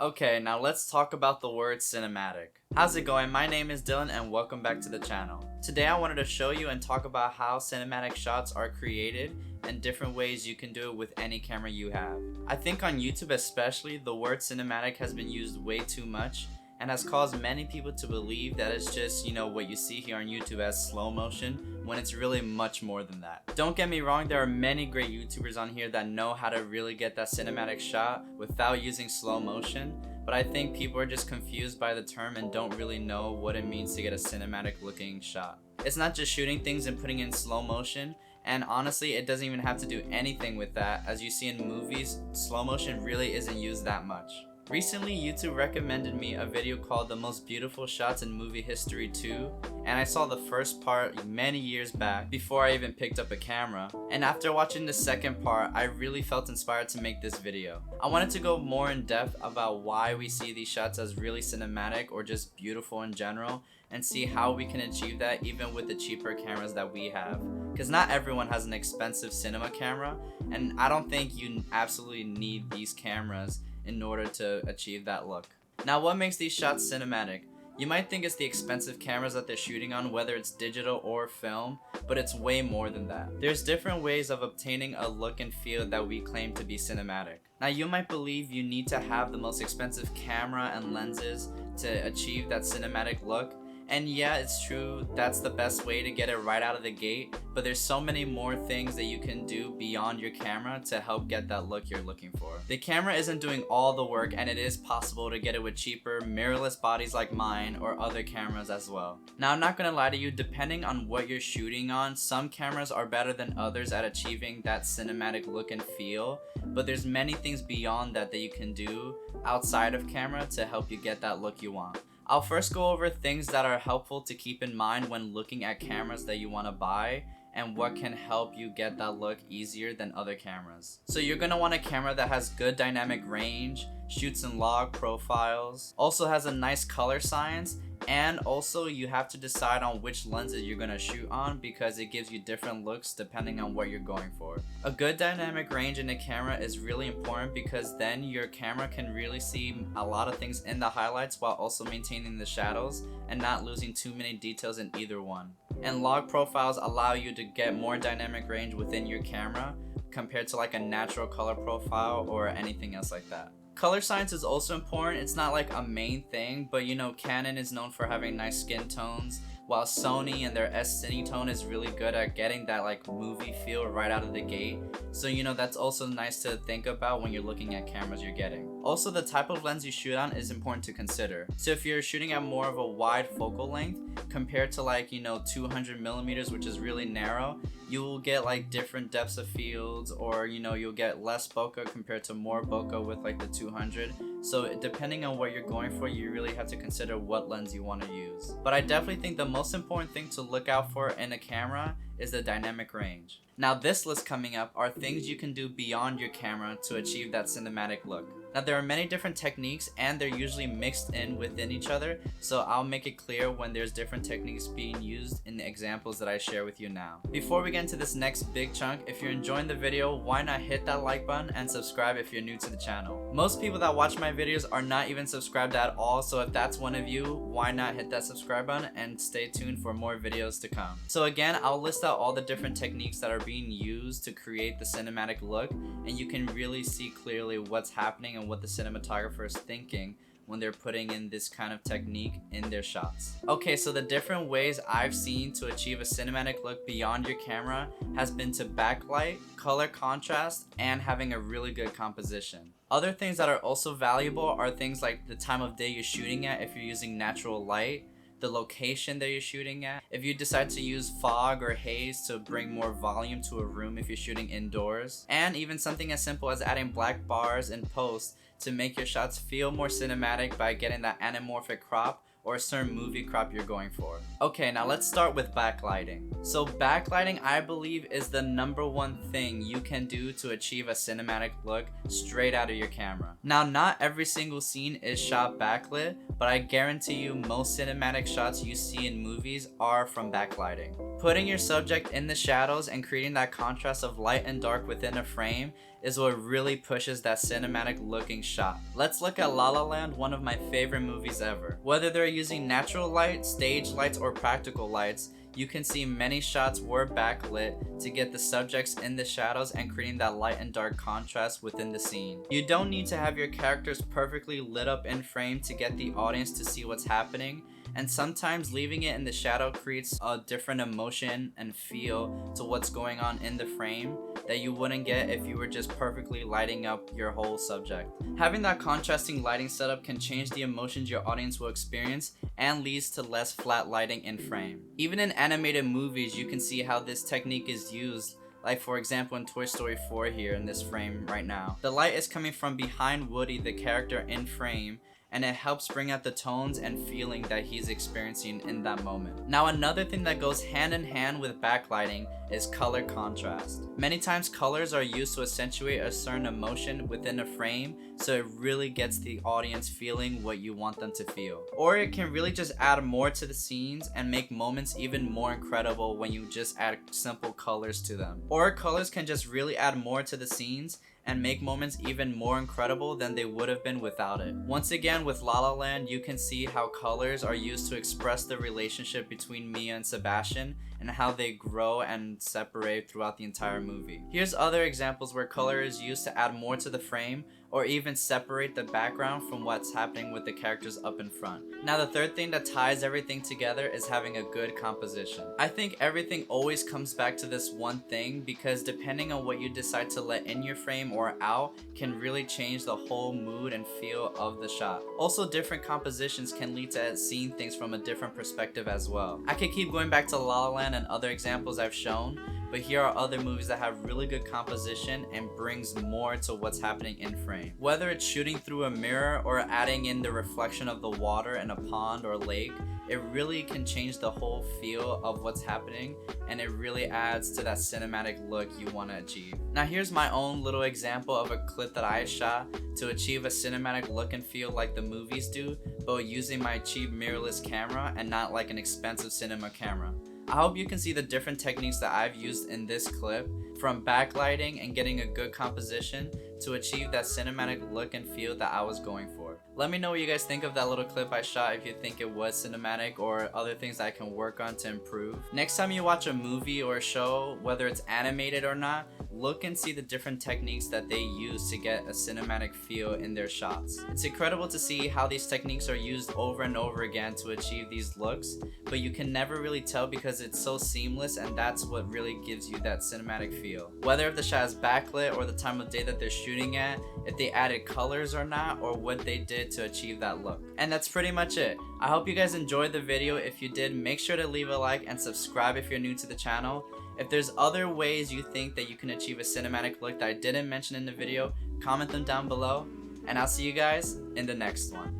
Okay, now let's talk about the word cinematic. How's it going? My name is Dylan and welcome back to the channel. Today I wanted to show you and talk about how cinematic shots are created and different ways you can do it with any camera you have. I think on YouTube especially, the word cinematic has been used way too much and has caused many people to believe that it's just, what you see here on YouTube as slow motion, when it's really much more than that. Don't get me wrong, there are many great YouTubers on here that know how to really get that cinematic shot without using slow motion, but I think people are just confused by the term and don't really know what it means to get a cinematic looking shot. It's not just shooting things and putting in slow motion, and honestly it doesn't even have to do anything with that. As you see in movies, slow motion really isn't used that much. Recently, YouTube recommended me a video called The Most Beautiful Shots in Movie History 2, and I saw the first part many years back before I even picked up a camera, and after watching the second part, I really felt inspired to make this video. I wanted to go more in depth about why we see these shots as really cinematic or just beautiful in general, and see how we can achieve that even with the cheaper cameras that we have. Because not everyone has an expensive cinema camera, and I don't think you absolutely need these cameras in order to achieve that look. Now, what makes these shots cinematic? You might think it's the expensive cameras that they're shooting on, whether it's digital or film, but it's way more than that. There's different ways of obtaining a look and feel that we claim to be cinematic. Now, you might believe you need to have the most expensive camera and lenses to achieve that cinematic look, and yeah, it's true, that's the best way to get it right out of the gate, but there's so many more things that you can do beyond your camera to help get that look you're looking for. The camera isn't doing all the work, and it is possible to get it with cheaper, mirrorless bodies like mine or other cameras as well. Now, I'm not gonna lie to you, depending on what you're shooting on, some cameras are better than others at achieving that cinematic look and feel, but there's many things beyond that you can do outside of camera to help you get that look you want. I'll first go over things that are helpful to keep in mind when looking at cameras that you want to buy and what can help you get that look easier than other cameras. So you're going to want a camera that has good dynamic range, shoots in log profiles, also has a nice color science, and also you have to decide on which lenses you're going to shoot on because it gives you different looks depending on what you're going for. A good dynamic range in a camera is really important because then your camera can really see a lot of things in the highlights while also maintaining the shadows and not losing too many details in either one. And log profiles allow you to get more dynamic range within your camera compared to like a natural color profile or anything else like that. Color science is also important. It's not like a main thing, but Canon is known for having nice skin tones, while Sony and their S-Cinetone is really good at getting that like movie feel right out of the gate. So that's also nice to think about when you're looking at cameras you're getting. Also, the type of lens you shoot on is important to consider. So if you're shooting at more of a wide focal length compared to like 200 millimeters, which is really narrow, you will get like different depths of fields, or you'll get less bokeh compared to more bokeh with like the 200. So depending on what you're going for, you really have to consider what lens you want to use. But I definitely think the most important thing to look out for in a camera is the dynamic range. Now, this list coming up are things you can do beyond your camera to achieve that cinematic look. Now, there are many different techniques and they're usually mixed in within each other, so I'll make it clear when there's different techniques being used in the examples that I share with you now. Before we get into this next big chunk, if you're enjoying the video, why not hit that like button and subscribe if you're new to the channel. Most people that watch my videos are not even subscribed at all, so if that's one of you, why not hit that subscribe button and stay tuned for more videos to come. So again, I'll list out all the different techniques that are being used to create the cinematic look, and you can really see clearly what's happening and what the cinematographer is thinking when they're putting in this kind of technique in their shots. Okay, so the different ways I've seen to achieve a cinematic look beyond your camera has been to backlight, color contrast, and having a really good composition. Other things that are also valuable are things like the time of day you're shooting at if you're using natural light, the location that you're shooting at, if you decide to use fog or haze to bring more volume to a room if you're shooting indoors, and even something as simple as adding black bars in post to make your shots feel more cinematic by getting that anamorphic crop or a certain movie crop you're going for. Okay, now let's start with backlighting. So backlighting, I believe, is the #1 thing you can do to achieve a cinematic look straight out of your camera. Now, not every single scene is shot backlit, but I guarantee you most cinematic shots you see in movies are from backlighting. Putting your subject in the shadows and creating that contrast of light and dark within a frame is what really pushes that cinematic looking shot. Let's look at La La Land, one of my favorite movies ever. Whether they're using natural light, stage lights, or practical lights, you can see many shots were backlit to get the subjects in the shadows and creating that light and dark contrast within the scene. You don't need to have your characters perfectly lit up in frame to get the audience to see what's happening, and sometimes leaving it in the shadow creates a different emotion and feel to what's going on in the frame that you wouldn't get if you were just perfectly lighting up your whole subject. Having that contrasting lighting setup can change the emotions your audience will experience and leads to less flat lighting in frame. Even in animated movies, you can see how this technique is used, like for example in Toy Story 4 here in this frame right now. The light is coming from behind Woody, the character in frame, and it helps bring out the tones and feeling that he's experiencing in that moment. Now another thing that goes hand in hand with backlighting is color contrast. Many times colors are used to accentuate a certain emotion within a frame, so it really gets the audience feeling what you want them to feel. Or it can really just add more to the scenes and make moments even more incredible when you just add simple colors to them. Or colors can just really add more to the scenes and make moments even more incredible than they would have been without it. Once again, with La La Land, you can see how colors are used to express the relationship between Mia and Sebastian and how they grow and separate throughout the entire movie. Here's other examples where color is used to add more to the frame or even separate the background from what's happening with the characters up in front. Now the third thing that ties everything together is having a good composition. I think everything always comes back to this one thing, because depending on what you decide to let in your frame or out can really change the whole mood and feel of the shot. Also, different compositions can lead to seeing things from a different perspective as well. I could keep going back to La La Land and other examples I've shown, but here are other movies that have really good composition and brings more to what's happening in frame. Whether it's shooting through a mirror or adding in the reflection of the water in a pond or lake, it really can change the whole feel of what's happening, and it really adds to that cinematic look you want to achieve. Now here's my own little example of a clip that I shot to achieve a cinematic look and feel like the movies do, but using my cheap mirrorless camera and not like an expensive cinema camera. I hope you can see the different techniques that I've used in this clip, from backlighting and getting a good composition to achieve that cinematic look and feel that I was going for. Let me know what you guys think of that little clip I shot, if you think it was cinematic or other things I can work on to improve. Next time you watch a movie or a show, whether it's animated or not, look and see the different techniques that they use to get a cinematic feel in their shots. It's incredible to see how these techniques are used over and over again to achieve these looks, but you can never really tell because it's so seamless, and that's what really gives you that cinematic feel. Whether if the shot is backlit or the time of day that they're shooting at, if they added colors or not, or what they did to achieve that look. And that's pretty much it. I hope you guys enjoyed the video. If you did, make sure to leave a like and subscribe if you're new to the channel. If there's other ways you think that you can achieve a cinematic look that I didn't mention in the video, comment them down below, and I'll see you guys in the next one.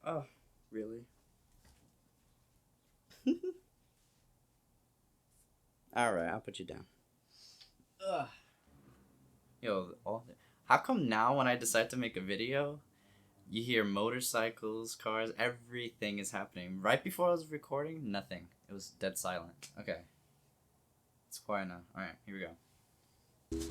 Oh, really? Alright, I'll put you down. Ugh. Yo, how come now when I decide to make a video, you hear motorcycles, cars, everything is happening? Right before I was recording, nothing. It was dead silent. Okay. It's quiet now. Alright, here we go.